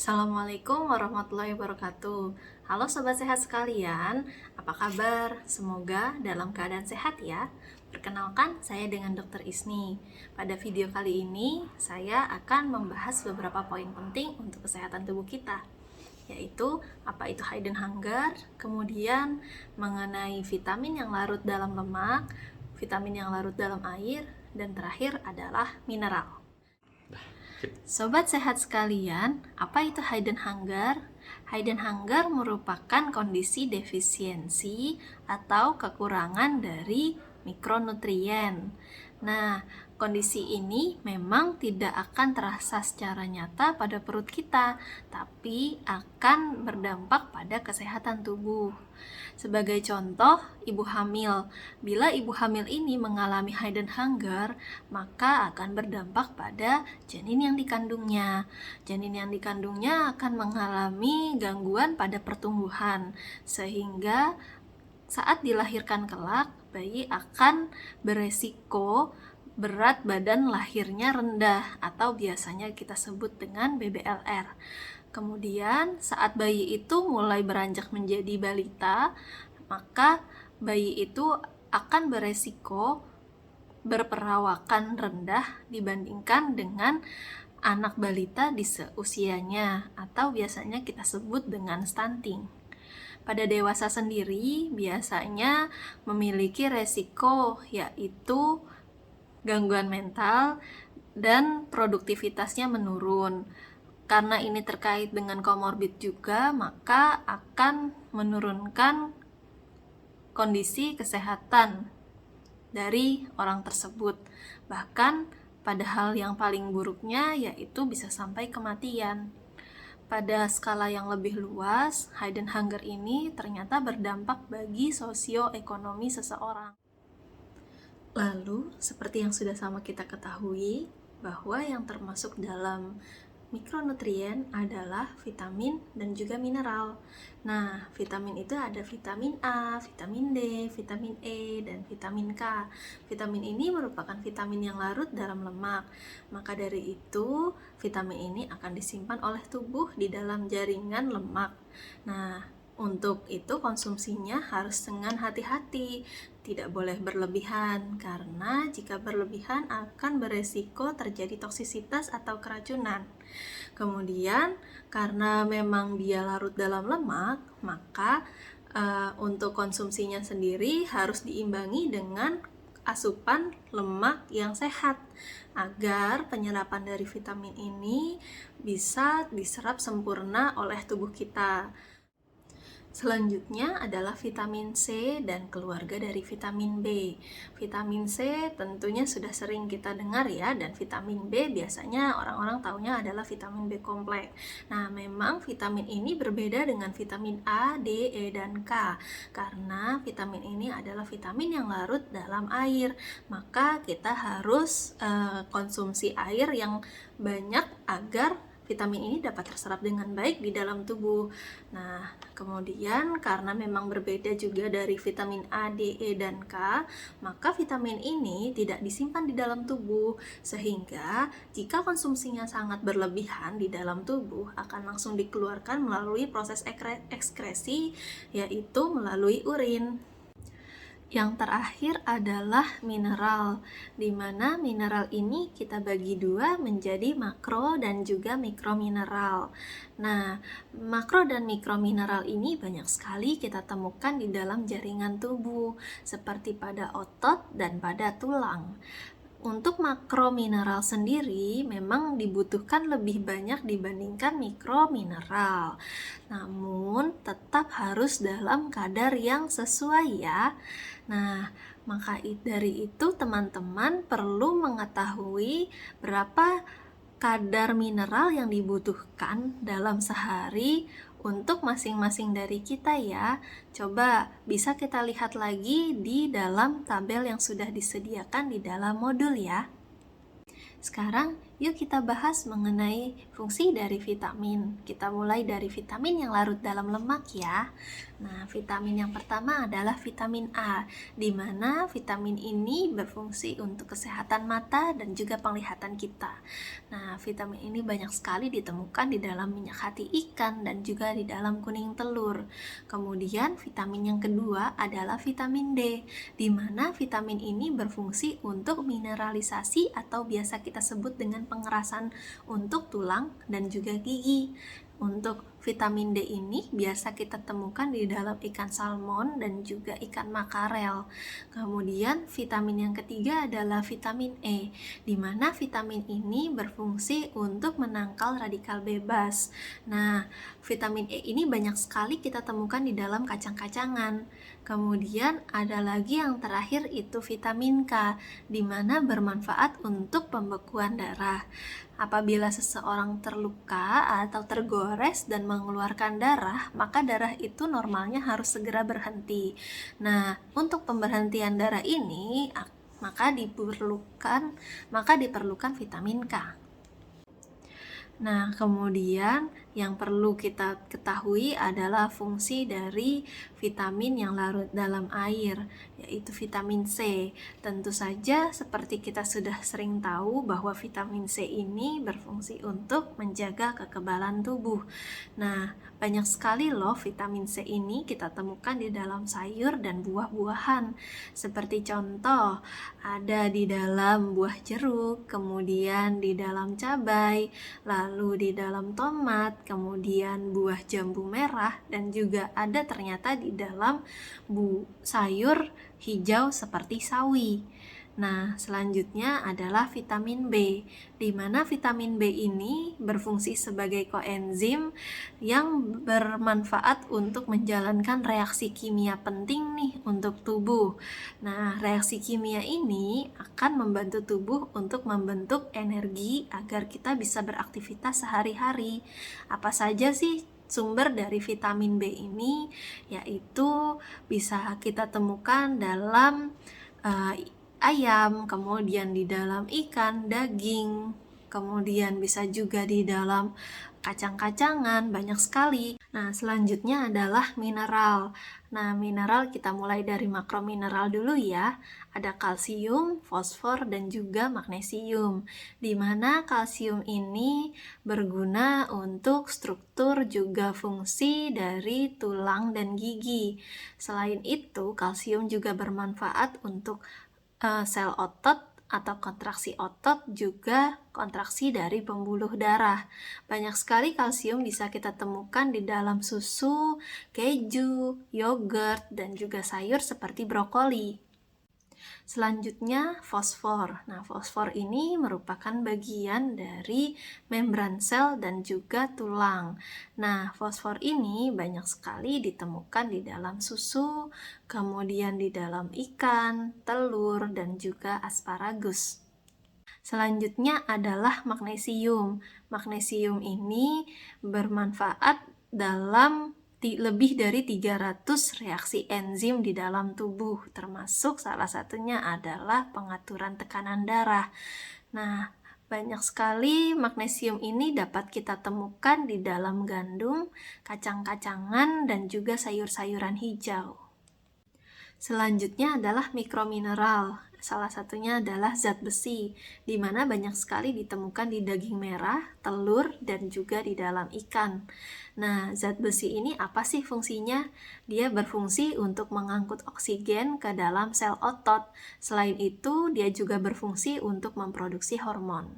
Assalamualaikum warahmatullahi wabarakatuh. Halo sobat sehat sekalian, apa kabar? Semoga dalam keadaan sehat ya. Perkenalkan, saya dengan Dr. Isni. Pada video kali ini, saya akan membahas beberapa poin penting untuk kesehatan tubuh kita, yaitu apa itu hidden hunger, kemudian mengenai vitamin yang larut dalam lemak, vitamin yang larut dalam air, dan terakhir adalah mineral. Sobat sehat sekalian, apa itu hidden hunger? Hidden hunger merupakan kondisi defisiensi atau kekurangan dari mikronutrien. Nah, kondisi ini memang tidak akan terasa secara nyata pada perut kita, tapi akan berdampak pada kesehatan tubuh. Sebagai contoh, ibu hamil. Bila ibu hamil ini mengalami hidden hunger, maka akan berdampak pada janin yang dikandungnya. Janin yang dikandungnya akan mengalami gangguan pada pertumbuhan, sehingga saat dilahirkan kelak, bayi akan beresiko berat badan lahirnya rendah atau biasanya kita sebut dengan BBLR. Kemudian saat bayi itu mulai beranjak menjadi balita, maka bayi itu akan beresiko berperawakan rendah dibandingkan dengan anak balita di seusianya atau biasanya kita sebut dengan stunting. Pada dewasa sendiri biasanya memiliki resiko yaitu gangguan mental dan produktivitasnya menurun. Karena ini terkait dengan komorbid juga, maka akan menurunkan kondisi kesehatan dari orang tersebut. Bahkan pada hal yang paling buruknya yaitu bisa sampai kematian. Pada skala yang lebih luas, hidden hunger ini ternyata berdampak bagi sosioekonomi seseorang. Lalu, seperti yang sudah sama kita ketahui, bahwa yang termasuk dalam mikronutrien adalah vitamin dan juga mineral. Nah, vitamin itu ada vitamin A, vitamin D, vitamin E, dan vitamin K. Vitamin ini merupakan vitamin yang larut dalam lemak. Maka dari itu, vitamin ini akan disimpan oleh tubuh di dalam jaringan lemak. Nah, untuk itu konsumsinya harus dengan hati-hati, tidak boleh berlebihan, karena jika berlebihan akan beresiko terjadi toksisitas atau keracunan. Kemudian karena memang dia larut dalam lemak, maka untuk konsumsinya sendiri harus diimbangi dengan asupan lemak yang sehat agar penyerapan dari vitamin ini bisa diserap sempurna oleh tubuh kita. Selanjutnya adalah vitamin C dan keluarga dari vitamin B. Vitamin C tentunya sudah sering kita dengar ya, dan vitamin B biasanya orang-orang taunya adalah vitamin B kompleks. Nah, memang vitamin ini berbeda dengan vitamin A, D, E, dan K, karena vitamin ini adalah vitamin yang larut dalam air. Maka kita harus konsumsi air yang banyak agar vitamin ini dapat terserap dengan baik di dalam tubuh. Nah, kemudian karena memang berbeda juga dari vitamin A, D, E, dan K, maka vitamin ini tidak disimpan di dalam tubuh, sehingga jika konsumsinya sangat berlebihan di dalam tubuh akan langsung dikeluarkan melalui proses ekskresi, yaitu melalui urin. Yang terakhir adalah mineral, di mana mineral ini kita bagi dua menjadi makro dan juga mikromineral. Nah, makro dan mikromineral ini banyak sekali kita temukan di dalam jaringan tubuh, seperti pada otot dan pada tulang. Untuk makromineral sendiri memang dibutuhkan lebih banyak dibandingkan mikromineral. Namun tetap harus dalam kadar yang sesuai ya. Nah, maka dari itu teman-teman perlu mengetahui berapa kadar mineral yang dibutuhkan dalam sehari untuk masing-masing dari kita ya. Coba bisa kita lihat lagi di dalam tabel yang sudah disediakan di dalam modul ya. Sekarang Yuk kita bahas mengenai fungsi dari vitamin. Kita mulai dari vitamin yang larut dalam lemak ya. Nah, vitamin yang pertama adalah vitamin A, di mana vitamin ini berfungsi untuk kesehatan mata dan juga penglihatan kita. Nah, vitamin ini banyak sekali ditemukan di dalam minyak hati ikan dan juga di dalam kuning telur. Kemudian, vitamin yang kedua adalah vitamin D, di mana vitamin ini berfungsi untuk mineralisasi atau biasa kita sebut dengan pengerasan untuk tulang dan juga gigi. Untuk vitamin D ini biasa kita temukan di dalam ikan salmon dan juga ikan makarel. Kemudian vitamin yang ketiga adalah vitamin E, di mana vitamin ini berfungsi untuk menangkal radikal bebas. Nah, vitamin E ini banyak sekali kita temukan di dalam kacang-kacangan. Kemudian ada lagi yang terakhir itu vitamin K, di mana bermanfaat untuk pembekuan darah. Apabila seseorang terluka atau tergores dan mengeluarkan darah, maka darah itu normalnya harus segera berhenti. Nah, untuk pemberhentian darah ini maka diperlukan vitamin K. Nah, kemudian yang perlu kita ketahui adalah fungsi dari vitamin yang larut dalam air, yaitu vitamin C. Tentu saja seperti kita sudah sering tahu bahwa vitamin C ini berfungsi untuk menjaga kekebalan tubuh. Nah, banyak sekali loh vitamin C ini kita temukan di dalam sayur dan buah-buahan. Seperti contoh, ada di dalam buah jeruk, kemudian di dalam cabai, lalu di dalam tomat, kemudian buah jambu merah, dan juga ada ternyata di dalam sayur hijau seperti sawi. Nah, selanjutnya adalah vitamin B, di mana vitamin B ini berfungsi sebagai koenzim yang bermanfaat untuk menjalankan reaksi kimia penting nih untuk tubuh. Nah, reaksi kimia ini akan membantu tubuh untuk membentuk energi agar kita bisa beraktivitas sehari-hari. Apa saja sih sumber dari vitamin B ini? Yaitu bisa kita temukan dalam ayam, kemudian di dalam ikan, daging, kemudian bisa juga di dalam kacang-kacangan, banyak sekali. Nah, selanjutnya adalah mineral. Nah, mineral kita mulai dari makromineral dulu ya. Ada kalsium, fosfor, dan juga magnesium. Di mana kalsium ini berguna untuk struktur juga fungsi dari tulang dan gigi. Selain itu, kalsium juga bermanfaat untuk sel otot atau kontraksi otot, juga kontraksi dari pembuluh darah. Banyak sekali kalsium bisa kita temukan di dalam susu, keju, yogurt, dan juga sayur seperti brokoli. Selanjutnya fosfor. Nah, fosfor ini merupakan bagian dari membran sel dan juga tulang. Nah, fosfor ini banyak sekali ditemukan di dalam susu, kemudian di dalam ikan, telur, dan juga asparagus. Selanjutnya adalah magnesium. Magnesium ini bermanfaat dalam lebih dari 300 reaksi enzim di dalam tubuh, termasuk salah satunya adalah pengaturan tekanan darah. Nah, banyak sekali magnesium ini dapat kita temukan di dalam gandum, kacang-kacangan, dan juga sayur-sayuran hijau. Selanjutnya adalah mikromineral. Salah satunya adalah zat besi, di mana banyak sekali ditemukan di daging merah, telur, dan juga di dalam ikan. Nah, zat besi ini apa sih fungsinya? Dia berfungsi untuk mengangkut oksigen ke dalam sel otot. Selain itu, dia juga berfungsi untuk memproduksi hormon.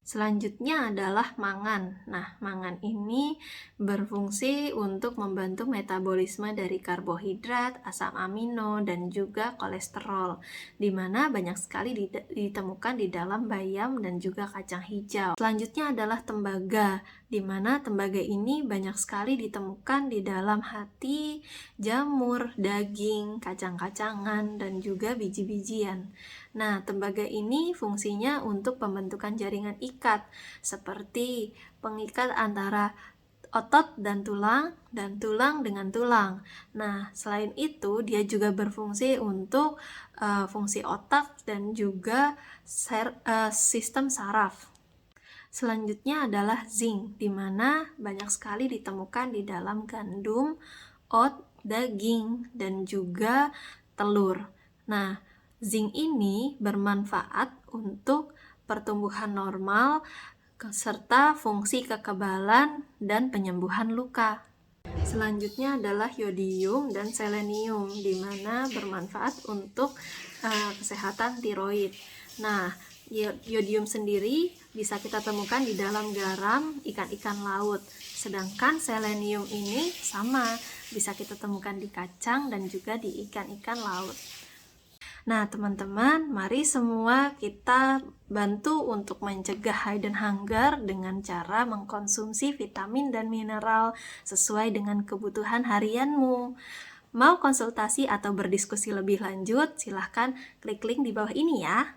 Selanjutnya adalah mangan. Nah, mangan ini berfungsi untuk membantu metabolisme dari karbohidrat, asam amino, dan juga kolesterol, di mana banyak sekali ditemukan di dalam bayam dan juga kacang hijau. Selanjutnya adalah tembaga, di mana tembaga ini banyak sekali ditemukan di dalam hati, jamur, daging, kacang-kacangan, dan juga biji-bijian. Nah, tembaga ini fungsinya untuk pembentukan jaringan ikat, seperti pengikat antara otot dan tulang dengan tulang. Nah, selain itu, dia juga berfungsi untuk fungsi otak dan juga sistem saraf. Selanjutnya adalah zinc, di mana banyak sekali ditemukan di dalam gandum, oat, daging, dan juga telur. Nah, zinc ini bermanfaat untuk pertumbuhan normal serta fungsi kekebalan dan penyembuhan luka. Selanjutnya adalah yodium dan selenium, di mana bermanfaat untuk kesehatan tiroid. Nah, yodium sendiri bisa kita temukan di dalam garam ikan-ikan laut. Sedangkan selenium ini sama, bisa kita temukan di kacang dan juga di ikan-ikan laut. Nah, teman-teman, mari semua kita bantu untuk mencegah hidden hunger dengan cara mengkonsumsi vitamin dan mineral sesuai dengan kebutuhan harianmu. Mau konsultasi atau berdiskusi lebih lanjut, silahkan klik link di bawah ini ya.